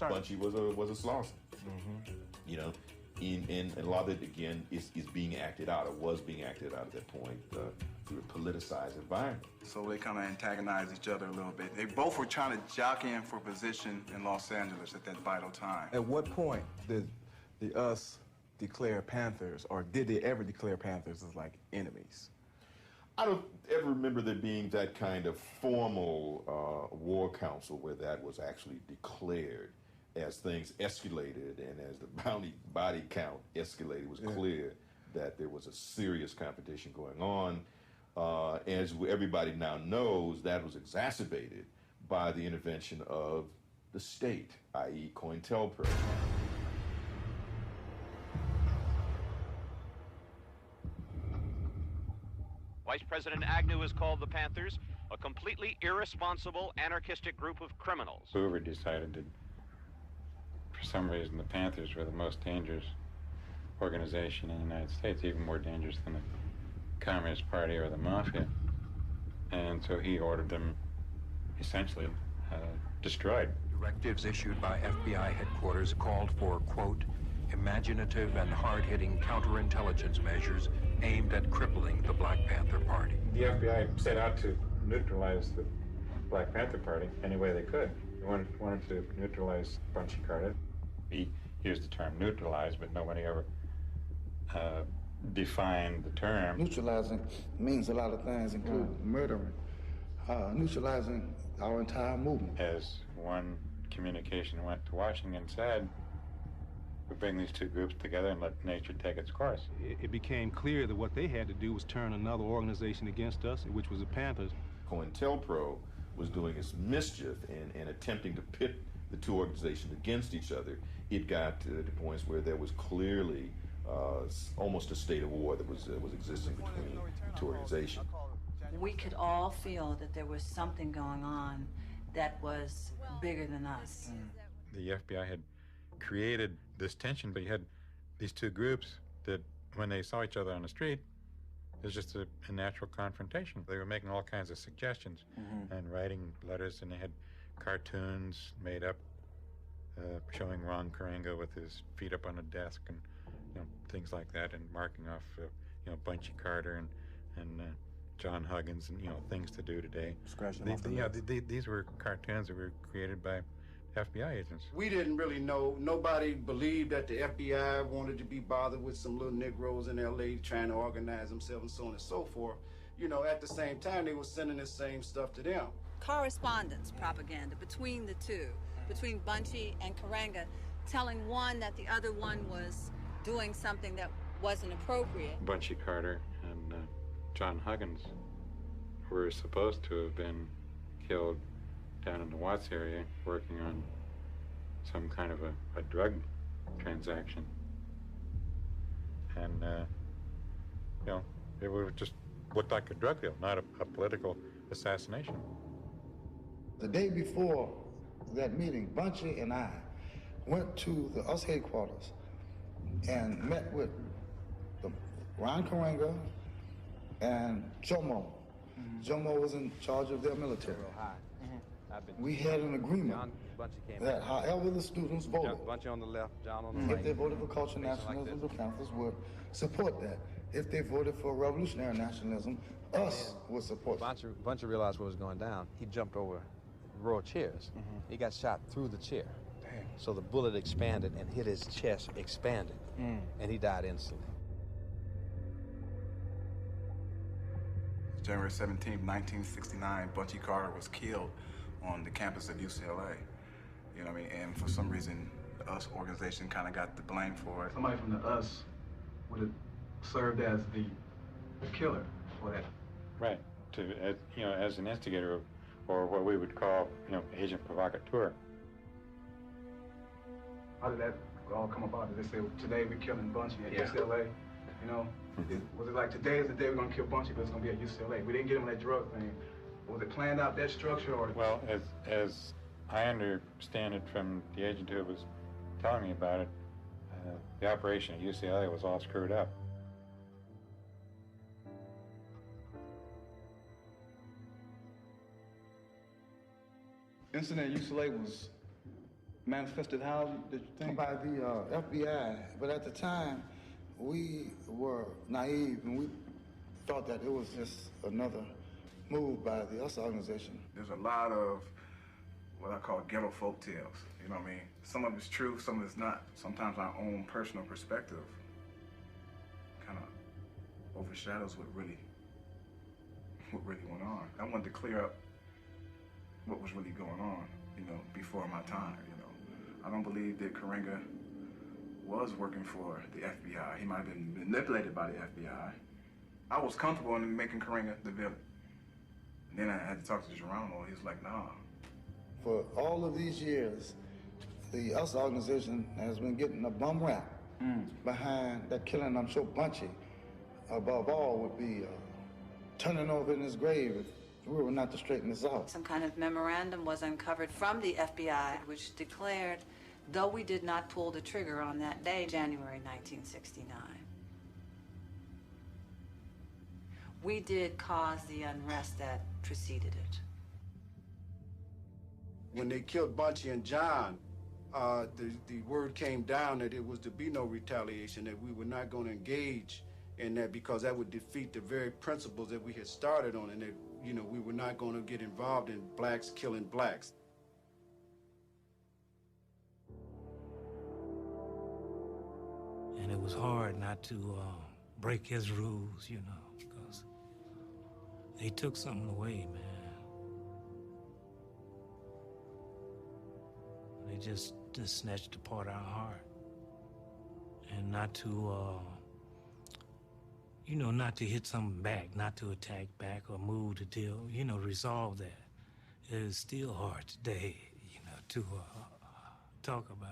Bunchy was a Slauson. You know, and a lot of it, again, is being acted out, or was being acted out at that point through a politicized environment. So they kind of antagonized each other a little bit. They both were trying to jockey in for position in Los Angeles at that vital time. At what point did the US declare Panthers, or did they ever declare Panthers as, like, enemies? I don't ever remember there being that kind of formal war council where that was actually declared. As things escalated and as the body count escalated, it was clear that there was a serious competition going on. As everybody now knows, that was exacerbated by the intervention of the state, i.e. Cointel. Vice President Agnew has called the Panthers a completely irresponsible, anarchistic group of criminals. Hoover decided that, for some reason, the Panthers were the most dangerous organization in the United States, even more dangerous than the Communist Party or the Mafia. And so he ordered them essentially destroyed. Directives issued by FBI headquarters called for, quote, imaginative and hard-hitting counterintelligence measures aimed at crippling the Black Panther Party. The FBI set out to neutralize the Black Panther Party any way they could. They wanted to neutralize Bunchy Carter. He used the term neutralize, but nobody ever defined the term. Neutralizing means a lot of things, including murdering, neutralizing our entire movement. As one communication went to Washington said, we bring these two groups together and let nature take its course. It became clear that what they had to do was turn another organization against us, which was the Panthers. COINTELPRO was doing its mischief and attempting to pit the two organizations against each other. It got to the points where there was clearly almost a state of war that was existing between the two organizations. We could all feel that there was something going on that was bigger than us. The FBI had created this tension, but you had these two groups that, when they saw each other on the street, it was just a natural confrontation. They were making all kinds of suggestions and writing letters, and they had cartoons made up showing Ron Karenga with his feet up on a desk and things like that, and marking off Bunchy Carter and John Huggins and things to do today. These were cartoons that were created by FBI agents. We didn't really know. Nobody believed that the FBI wanted to be bothered with some little Negroes in L.A. trying to organize themselves and so on and so forth. At the same time, they were sending the same stuff to them. Correspondence propaganda between the two, between Bunchy and Karenga, telling one that the other one was doing something that wasn't appropriate. Bunchy Carter and John Huggins were supposed to have been killed down in the Watts area working on some kind of a drug transaction. And, it would just looked like a drug deal, not a political assassination. The day before that meeting, Bunchy and I went to the US headquarters and met with Ron Karenga and Jomo. Jomo was in charge of their military. We had an agreement that however the students voted, Bunchy on the left, John on the right. If they voted for cultural nationalism, the Panthers would support that. If they voted for revolutionary nationalism, us would support that. Bunchy realized what was going down. He jumped over a row of chairs. He got shot through the chair. Damn. So the bullet expanded and hit his chest, expanded, and he died instantly. January 17, 1969, Bunchy Carter was killed on the campus of UCLA. And for some reason, the US organization kind of got the blame for it. Somebody from the US would have served as the killer for that. Right, as an instigator, or what we would call, agent provocateur. How did that all come about? Did they say, today we're killing Bunchy at UCLA? Was it like, today is the day we're going to kill Bunchy, but it's going to be at UCLA? We didn't get him on that drug thing. Was it planned out, that structure? Or? Well, as I understand it from the agent who was telling me about it, the operation at UCLA was all screwed up. Incident at UCLA was Manifested how, did you think? By the FBI, but at the time, we were naive and we thought that it was just another move by the US organization. There's a lot of what I call ghetto folk tales, you know what I mean? Some of it's true, some of it's not. Sometimes our own personal perspective kind of overshadows what really went on. I wanted to clear up what was really going on, you know, before my time, you know. I don't believe that Karenga was working for the FBI. He might have been manipulated by the FBI. I was comfortable in making Karenga the villain. And then I had to talk to Geronimo. He was like, nah. For all of these years, the US organization has been getting a bum rap behind that killing. I'm sure Bunchy, above all, would be turning over in his grave if we were not to straighten this out. Some kind of memorandum was uncovered from the FBI, which declared, though we did not pull the trigger on that day, January 1969, we did cause the unrest that preceded it. When they killed Bunchy and John, the word came down that it was to be no retaliation, that we were not going to engage in that because that would defeat the very principles that we had started on, and that, you know, we were not going to get involved in blacks killing blacks. And it was hard not to break his rules, you know, because they took something away, man. They just snatched apart our heart. And not to, you know, not to hit something back, not to attack back or move the deal, you know, resolve that. It is still hard today, you know, to talk about.